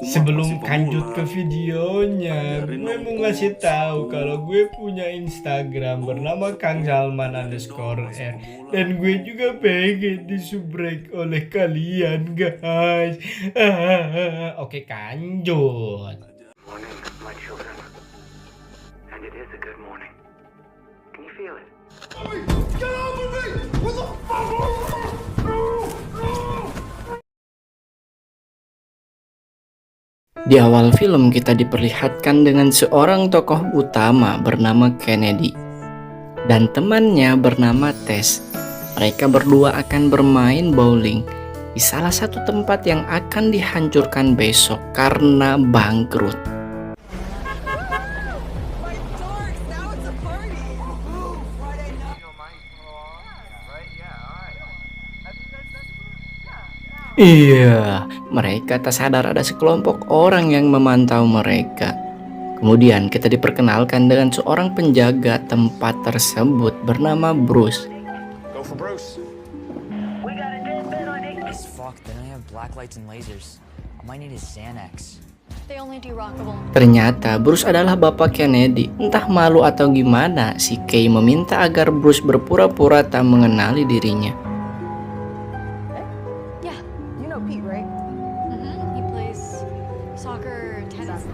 Sebelum lanjut ke videonya, gue mau ngasih tahu kalau gue punya Instagram bernama Kang Salman underscore R, dan gue juga pengen disubrek oleh kalian guys. Oke, lanjut. Morning, my children. And it is a good morning. Can you feel it? Di awal film kita diperlihatkan dengan seorang tokoh utama bernama Kennedy dan temannya bernama Tess. Mereka berdua akan bermain bowling di salah satu tempat yang akan dihancurkan besok karena bangkrut. Iya, mereka tak sadar ada sekelompok orang yang memantau mereka. Kemudian kita diperkenalkan dengan seorang penjaga tempat tersebut bernama Bruce. Go for Bruce. We got a dead man on it. As fuck, they don't have black lights and lasers. All I need is Xanax. They only do rockable. Ternyata Bruce adalah bapak Kennedy. Entah malu atau gimana, si Kay meminta agar Bruce berpura-pura tak mengenali dirinya. Yeah. You know Pete, right? He plays soccer, tennis.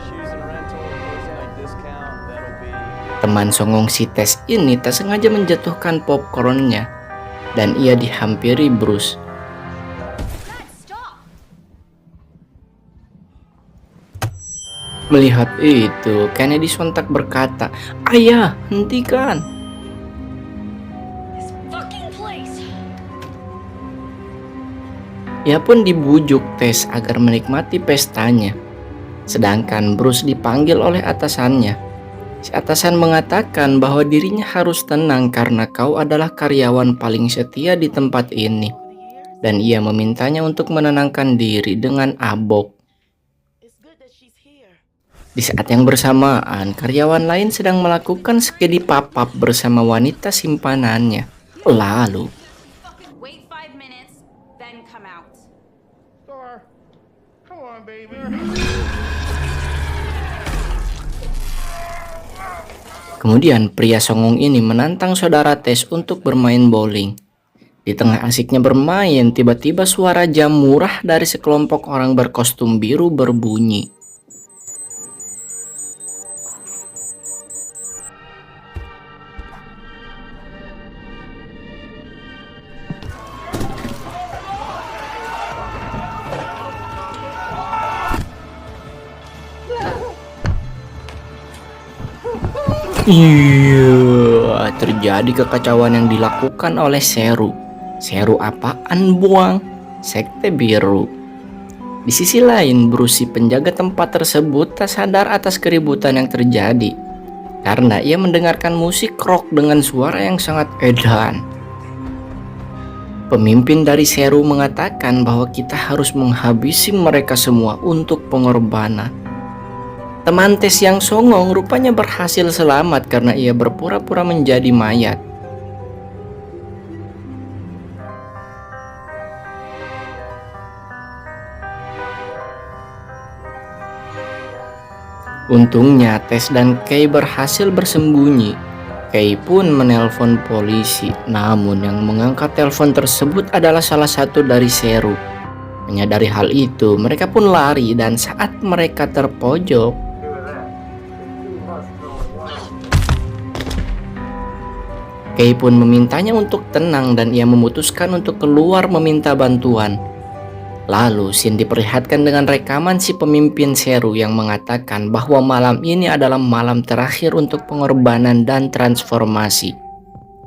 Shoes and rental, closing night discount, that'll be... Teman songong si Tess ini tak sengaja menjatuhkan popcornnya dan ia dihampiri Bruce. Stop! Melihat itu, Kennedy sontak berkata, "Ayah, hentikan!" This fucking place! Ia pun dibujuk Tess agar menikmati pestanya. Sedangkan Bruce dipanggil oleh atasannya. Si atasan mengatakan bahwa dirinya harus tenang karena kau adalah karyawan paling setia di tempat ini. Dan ia memintanya untuk menenangkan diri dengan abok. Di saat yang bersamaan, karyawan lain sedang melakukan skedi pap-up bersama wanita simpanannya. Lalu, Wait 5 minutes, then come out. Come on, baby. kemudian pria songong ini menantang saudara Tess untuk bermain bowling. Di tengah asiknya bermain, tiba-tiba suara jam murah dari sekelompok orang berkostum biru berbunyi. Iya, terjadi kekacauan yang dilakukan oleh Seru. Seru apaan buang? Sekte biru. Di sisi lain, Bruce, si penjaga tempat tersebut, tak sadar atas keributan yang terjadi karena ia mendengarkan musik rock dengan suara yang sangat edan. Pemimpin dari Seru mengatakan bahwa kita harus menghabisi mereka semua untuk pengorbanan. Teman Tess yang songong rupanya berhasil selamat karena ia berpura-pura menjadi mayat. Untungnya Tess dan Kay berhasil bersembunyi. Kay pun menelpon polisi, namun yang mengangkat telepon tersebut adalah salah satu dari Seru. Menyadari hal itu, mereka pun lari dan saat mereka terpojok, Kay pun memintanya untuk tenang dan ia memutuskan untuk keluar meminta bantuan. Lalu scene diperlihatkan dengan rekaman si pemimpin Seru yang mengatakan bahwa malam ini adalah malam terakhir untuk pengorbanan dan transformasi.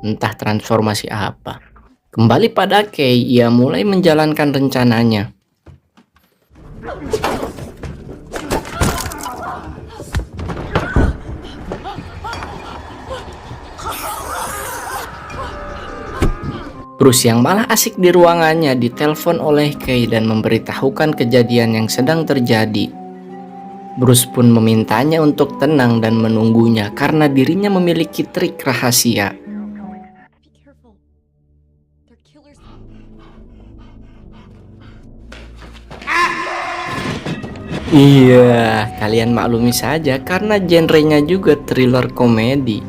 Entah transformasi apa. Kembali pada Kay, ia mulai menjalankan rencananya. Bruce yang malah asik di ruangannya ditelepon oleh Kay dan memberitahukan kejadian yang sedang terjadi. Bruce pun memintanya untuk tenang dan menunggunya karena dirinya memiliki trik rahasia. Be careful. They're killers. Iya, kalian maklumi saja karena genrenya juga thriller komedi.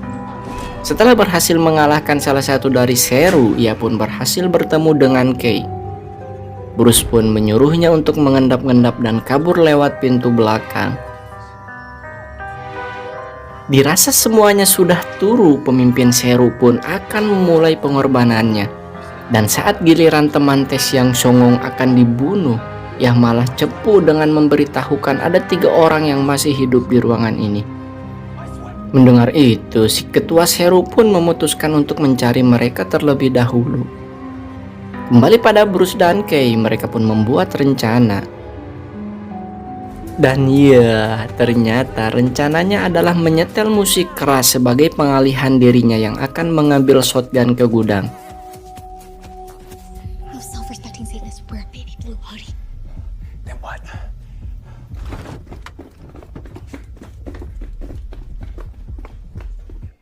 Setelah berhasil mengalahkan salah satu dari Seru, ia pun berhasil bertemu dengan Kei. Bruce pun menyuruhnya untuk mengendap-endap dan kabur lewat pintu belakang. Dirasa semuanya sudah turu, pemimpin Seru pun akan memulai pengorbanannya. Dan saat giliran teman Tess yang songong akan dibunuh, ia malah cepu dengan memberitahukan ada 3 orang yang masih hidup di ruangan ini. Mendengar itu, si ketua Seru pun memutuskan untuk mencari mereka terlebih dahulu. Kembali pada Bruce dan Kei, mereka pun membuat rencana. Dan ya, ternyata rencananya adalah menyetel musik keras sebagai pengalihan dirinya yang akan mengambil shotgun ke gudang. Those self-respecting Satanists wear a baby blue hoodie. Then what?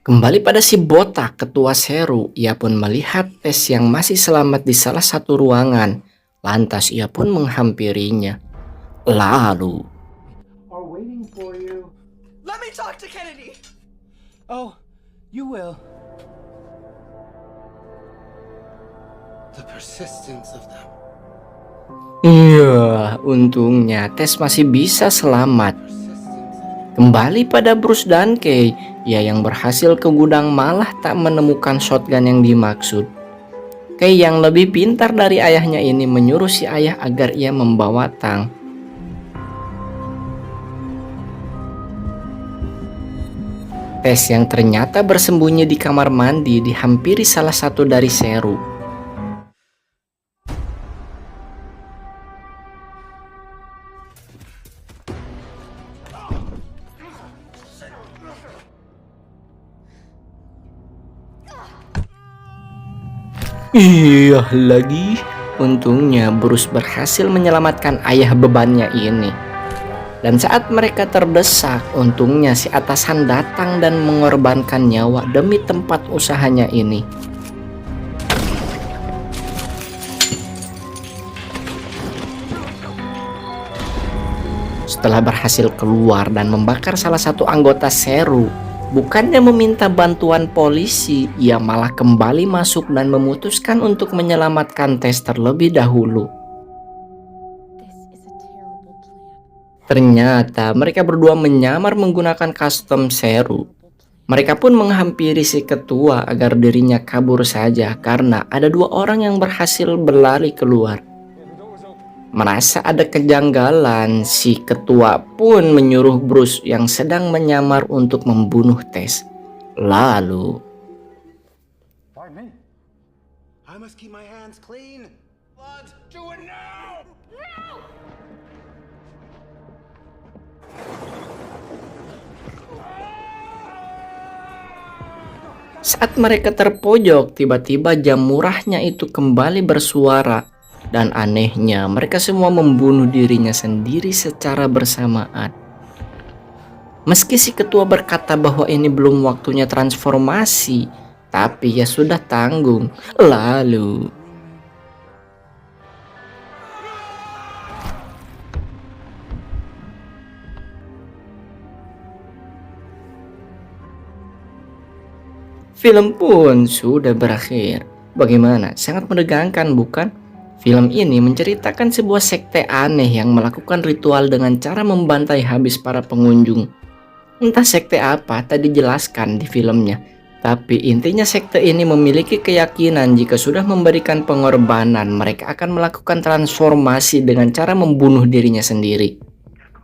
Kembali pada si botak ketua Seru, ia pun melihat Tess yang masih selamat di salah satu ruangan. Lantas ia pun menghampirinya. Lalu, Let me talk to Kennedy! Oh, you will. The persistence of them. iya, untungnya Tess masih bisa selamat. Kembali pada Bruce dan Kei, ia yang berhasil ke gudang malah tak menemukan shotgun yang dimaksud. Kei yang lebih pintar dari ayahnya ini menyuruh si ayah agar ia membawa tang. Tess yang ternyata bersembunyi di kamar mandi dihampiri salah satu dari Seru. Iya lagi, untungnya Bruce berhasil menyelamatkan ayah bebannya ini. Dan saat mereka terdesak, untungnya si atasan datang dan mengorbankan nyawa demi tempat usahanya ini. Setelah berhasil keluar dan membakar salah satu anggota Seru, bukannya meminta bantuan polisi, ia malah kembali masuk dan memutuskan untuk menyelamatkan Tess terlebih dahulu. Ternyata mereka berdua menyamar menggunakan custom Seru. Mereka pun menghampiri si ketua agar dirinya kabur saja karena ada 2 orang yang berhasil berlari keluar. Merasa ada kejanggalan, si ketua pun menyuruh Bruce yang sedang menyamar untuk membunuh Tess. Lalu, Pardon me? I must keep my hands clean. Blood, do it now! saat mereka terpojok, tiba-tiba jam murahnya itu kembali bersuara. Dan anehnya, mereka semua membunuh dirinya sendiri secara bersamaan. Meski si ketua berkata bahwa ini belum waktunya transformasi, tapi ya sudah tanggung. Lalu, film pun sudah berakhir. Bagaimana? Sangat menegangkan, bukan? Film ini menceritakan sebuah sekte aneh yang melakukan ritual dengan cara membantai habis para pengunjung. Entah sekte apa tak dijelaskan di filmnya, tapi intinya sekte ini memiliki keyakinan jika sudah memberikan pengorbanan, mereka akan melakukan transformasi dengan cara membunuh dirinya sendiri.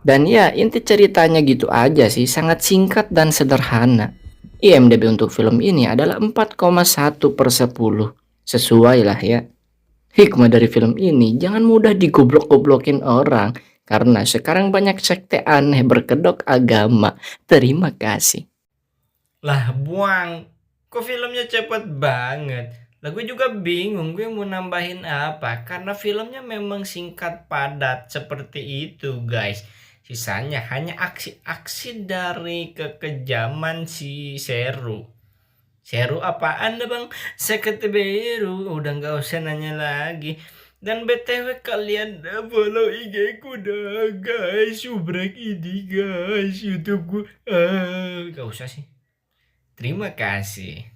Dan ya, inti ceritanya gitu aja sih, sangat singkat dan sederhana. IMDb untuk film ini adalah 4,1/10. Sesuai lah ya. Hikmah dari film ini, jangan mudah digoblok-goblokin orang, karena sekarang banyak sekte aneh berkedok agama. Terima kasih. Lah buang, kok filmnya cepet banget? Lah gue juga bingung gue mau nambahin apa, karena filmnya memang singkat padat seperti itu guys. Sisanya hanya aksi-aksi dari kekejaman si Seru. Seru apaan dah bang? Sekte biru, udah gak usah nanya lagi. Dan BTW kalian follow IG ku dah guys, subrek ini guys, YouTube ku. Gak usah sih. Terima kasih.